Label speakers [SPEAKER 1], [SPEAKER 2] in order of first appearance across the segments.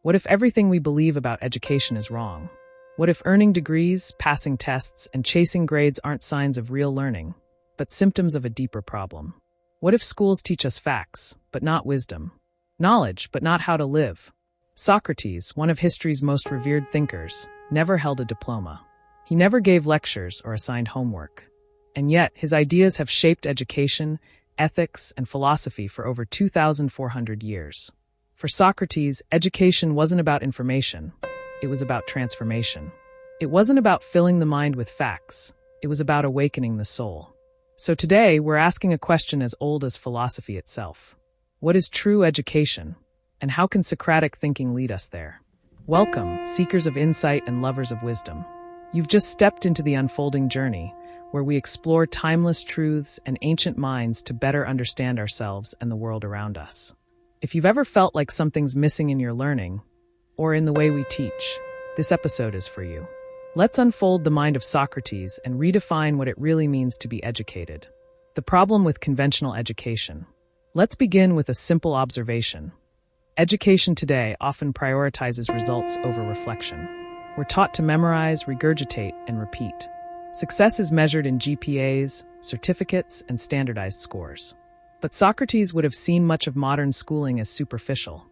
[SPEAKER 1] What if everything we believe about education is wrong? What if earning degrees, passing tests, and chasing grades aren't signs of real learning, but symptoms of a deeper problem? What if schools teach us facts, but not wisdom? Knowledge, but not how to live? Socrates, one of history's most revered thinkers, never held a diploma. He never gave lectures or assigned homework. And yet, his ideas have shaped education, ethics, and philosophy for over 2,400 years. For Socrates, education wasn't about information. It was about transformation. It wasn't about filling the mind with facts. It was about awakening the soul. So today, we're asking a question as old as philosophy itself. What is true education? And how can Socratic thinking lead us there? Welcome, seekers of insight and lovers of wisdom. You've just stepped into the unfolding journey, where we explore timeless truths and ancient minds to better understand ourselves and the world around us. If you've ever felt like something's missing in your learning, or in the way we teach, this episode is for you. Let's unfold the mind of Socrates and redefine what it really means to be educated. The problem with conventional education. Let's begin with a simple observation. Education today often prioritizes results over reflection. We're taught to memorize, regurgitate, and repeat. Success is measured in GPAs, certificates, and standardized scores. But Socrates would have seen much of modern schooling as superficial,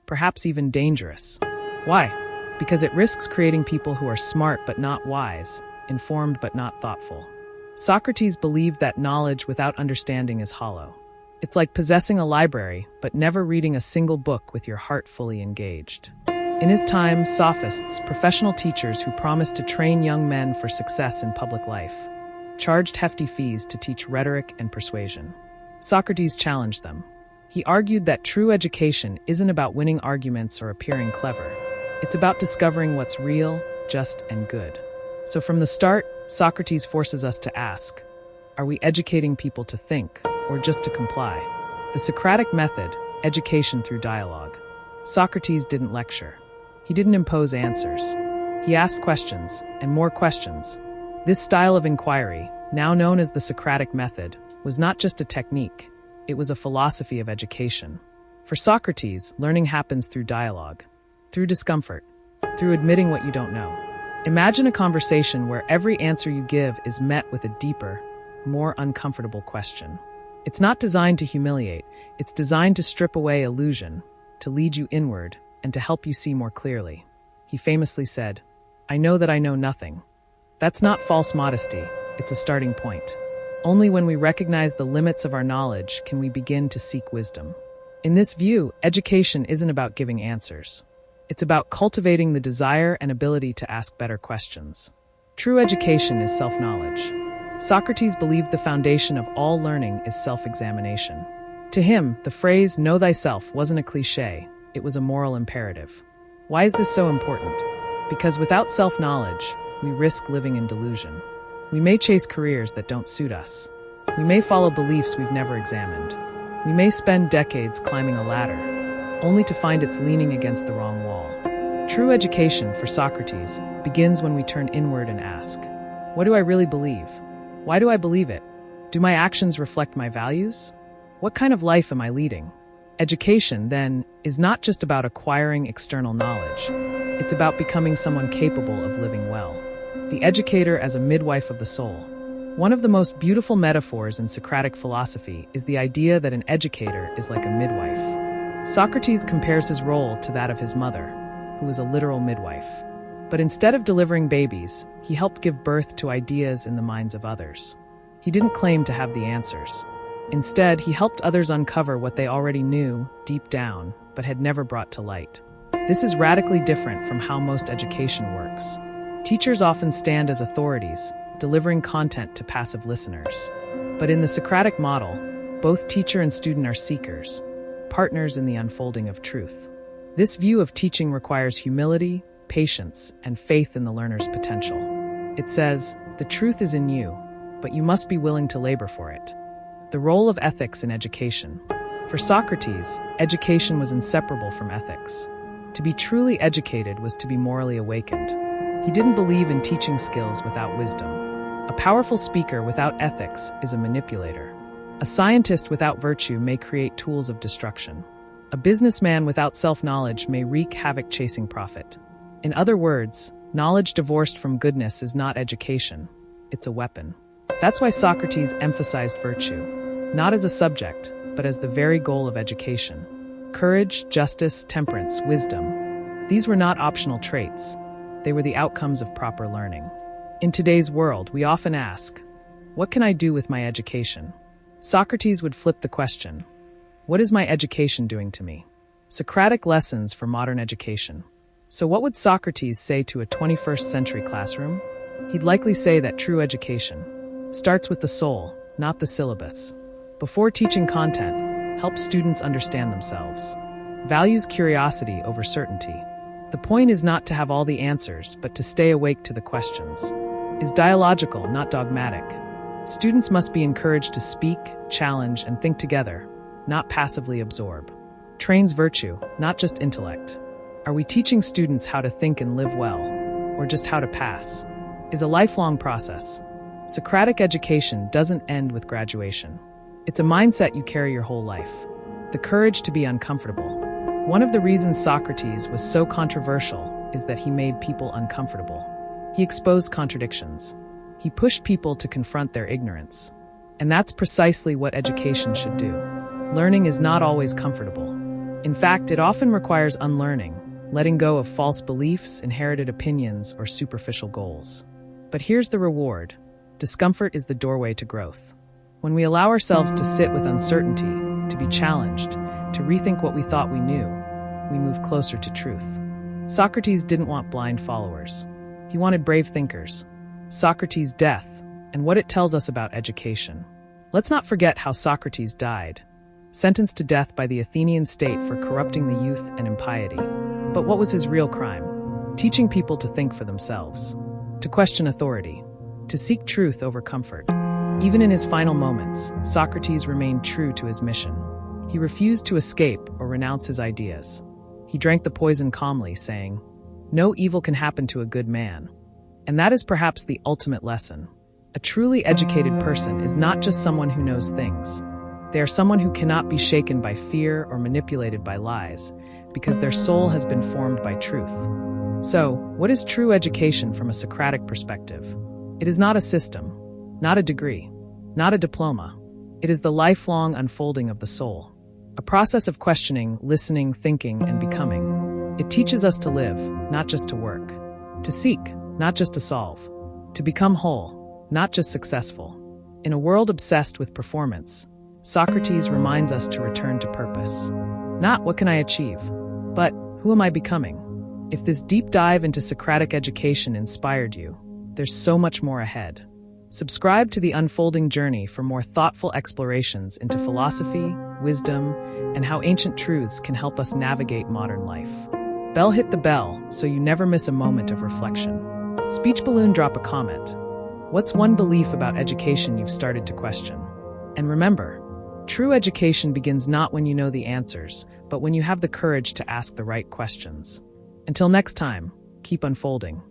[SPEAKER 1] perhaps even dangerous. Why? Because it risks creating people who are smart but not wise, informed but not thoughtful. Socrates believed that knowledge without understanding is hollow. It's like possessing a library but never reading a single book with your heart fully engaged. In his time, sophists, professional teachers who promised to train young men for success in public life, charged hefty fees to teach rhetoric and persuasion. Socrates challenged them. He argued that true education isn't about winning arguments or appearing clever. It's about discovering what's real, just, and good. So from the start, Socrates forces us to ask, are we educating people to think, or just to comply? The Socratic Method, education through dialogue. Socrates didn't lecture. He didn't impose answers. He asked questions, and more questions. This style of inquiry, now known as the Socratic Method, was not just a technique, it was a philosophy of education. For Socrates, learning happens through dialogue, through discomfort, through admitting what you don't know. Imagine a conversation where every answer you give is met with a deeper, more uncomfortable question. It's not designed to humiliate, it's designed to strip away illusion, to lead you inward, and to help you see more clearly. He famously said, "I know that I know nothing." That's not false modesty, it's a starting point. Only when we recognize the limits of our knowledge can we begin to seek wisdom. In this view, education isn't about giving answers. It's about cultivating the desire and ability to ask better questions. True education is self-knowledge. Socrates believed the foundation of all learning is self-examination. To him, the phrase "know thyself" wasn't a cliché, it was a moral imperative. Why is this so important? Because without self-knowledge, we risk living in delusion. We may chase careers that don't suit us. We may follow beliefs we've never examined. We may spend decades climbing a ladder, only to find it's leaning against the wrong wall. True education, for Socrates, begins when we turn inward and ask, what do I really believe? Why do I believe it? Do my actions reflect my values? What kind of life am I leading? Education, then, is not just about acquiring external knowledge. It's about becoming someone capable of living well. The educator as a midwife of the soul. One of the most beautiful metaphors in Socratic philosophy is the idea that an educator is like a midwife. Socrates compares his role to that of his mother, who was a literal midwife. But instead of delivering babies, he helped give birth to ideas in the minds of others. He didn't claim to have the answers. Instead, he helped others uncover what they already knew deep down, but had never brought to light. This is radically different from how most education works. Teachers often stand as authorities, delivering content to passive listeners. But in the Socratic model, both teacher and student are seekers, partners in the unfolding of truth. This view of teaching requires humility, patience, and faith in the learner's potential. It says, the truth is in you, but you must be willing to labor for it. The role of ethics in education. For Socrates, education was inseparable from ethics. To be truly educated was to be morally awakened. He didn't believe in teaching skills without wisdom. A powerful speaker without ethics is a manipulator. A scientist without virtue may create tools of destruction. A businessman without self-knowledge may wreak havoc chasing profit. In other words, knowledge divorced from goodness is not education, it's a weapon. That's why Socrates emphasized virtue, not as a subject, but as the very goal of education. Courage, justice, temperance, wisdom. These were not optional traits. They were the outcomes of proper learning. In today's world, we often ask, what can I do with my education? Socrates would flip the question, what is my education doing to me? Socratic lessons for modern education. So what would Socrates say to a 21st century classroom? He'd likely say that true education starts with the soul, not the syllabus. Before teaching content, help students understand themselves. Values curiosity over certainty. The point is not to have all the answers, but to stay awake to the questions. Is dialogical, not dogmatic. Students must be encouraged to speak, challenge, and think together, not passively absorb. Trains virtue, not just intellect. Are we teaching students how to think and live well, or just how to pass? Is a lifelong process. Socratic education doesn't end with graduation. It's a mindset you carry your whole life. The courage to be uncomfortable. One of the reasons Socrates was so controversial is that he made people uncomfortable. He exposed contradictions. He pushed people to confront their ignorance. And that's precisely what education should do. Learning is not always comfortable. In fact, it often requires unlearning, letting go of false beliefs, inherited opinions, or superficial goals. But here's the reward. Discomfort is the doorway to growth. When we allow ourselves to sit with uncertainty, to be challenged, to rethink what we thought we knew, we move closer to truth. Socrates didn't want blind followers. He wanted brave thinkers. Socrates' death, and what it tells us about education. Let's not forget how Socrates died, sentenced to death by the Athenian state for corrupting the youth and impiety. But what was his real crime? Teaching people to think for themselves, to question authority, to seek truth over comfort. Even in his final moments, Socrates remained true to his mission. He refused to escape or renounce his ideas. He drank the poison calmly, saying, "No evil can happen to a good man." And that is perhaps the ultimate lesson. A truly educated person is not just someone who knows things. They are someone who cannot be shaken by fear or manipulated by lies, because their soul has been formed by truth. So, what is true education from a Socratic perspective? It is not a system, not a degree, not a diploma. It is the lifelong unfolding of the soul. A process of questioning, listening, thinking, and becoming. It teaches us to live, not just to work. To seek, not just to solve. To become whole, not just successful. In a world obsessed with performance, Socrates reminds us to return to purpose. Not what can I achieve, but who am I becoming? If this deep dive into Socratic education inspired you, there's so much more ahead. Subscribe to The Unfolding Journey for more thoughtful explorations into philosophy, wisdom, and how ancient truths can help us navigate modern life. Hit the bell so you never miss a moment of reflection. Speech balloon, drop a comment. What's one belief about education you've started to question? And remember, true education begins not when you know the answers, but when you have the courage to ask the right questions. Until next time, keep unfolding.